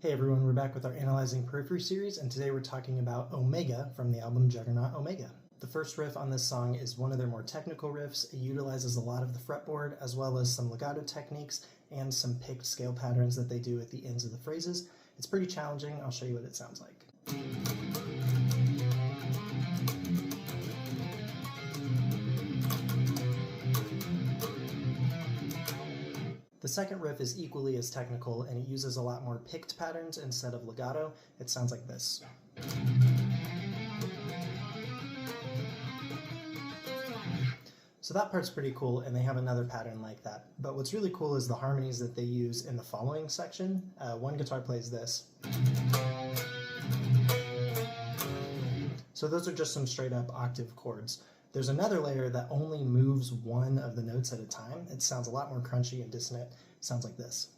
Hey everyone, we're back with our Analyzing Periphery series, and today we're talking about Omega from the album Juggernaut Omega. The first riff on this song is one of their more technical riffs. It utilizes a lot of the fretboard, as well as some legato techniques and some picked scale patterns that they do at the ends of the phrases. It's pretty challenging. I'll show you what it sounds like. The second riff is equally as technical, and it uses a lot more picked patterns instead of legato. It sounds like this. So that part's pretty cool, and they have another pattern like that. But what's really cool is the harmonies that they use in the following section. One guitar plays this. So those are just some straight up octave chords. There's another layer that only moves one of the notes at a time. It sounds a lot more crunchy and dissonant. It sounds like this.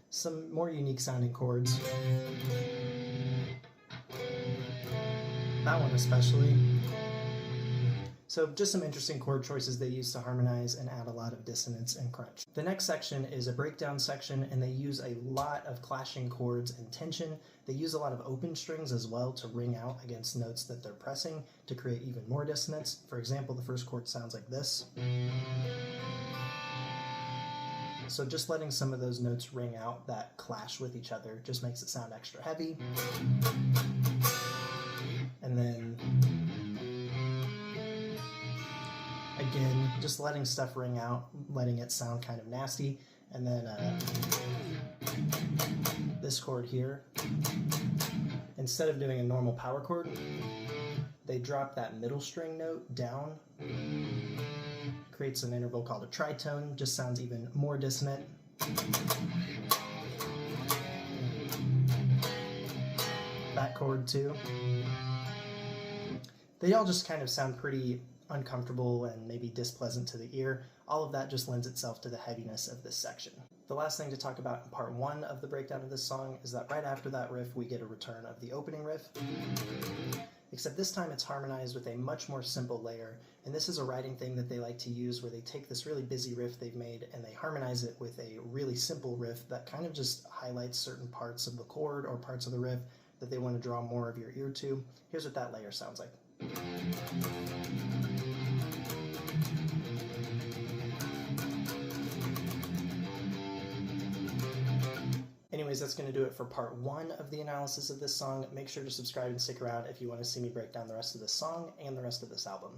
Some more unique sounding chords. That one especially. So just some interesting chord choices they use to harmonize and add a lot of dissonance and crunch. The next section is a breakdown section, and they use a lot of clashing chords and tension. They use a lot of open strings as well to ring out against notes that they're pressing to create even more dissonance. For example, the first chord sounds like this. So just letting some of those notes ring out that clash with each other just makes it sound extra heavy. And then again, just letting stuff ring out, letting it sound kind of nasty. And then this chord here, instead of doing a normal power chord, they drop that middle string note down, creates an interval called a tritone, just sounds even more dissonant. That chord too. They all just kind of sound pretty uncomfortable and maybe displeasant to the ear. All of that just lends itself to the heaviness of this section. The last thing to talk about in part one of the breakdown of this song is that right after that riff we get a return of the opening riff, except this time it's harmonized with a much more simple layer, and this is a writing thing that they like to use where they take this really busy riff they've made and they harmonize it with a really simple riff that kind of just highlights certain parts of the chord or parts of the riff that they want to draw more of your ear to. Here's what that layer sounds like. Anyways, that's going to do it for part one of the analysis of this song. Make sure to subscribe and stick around if you want to see me break down the rest of this song and the rest of this album.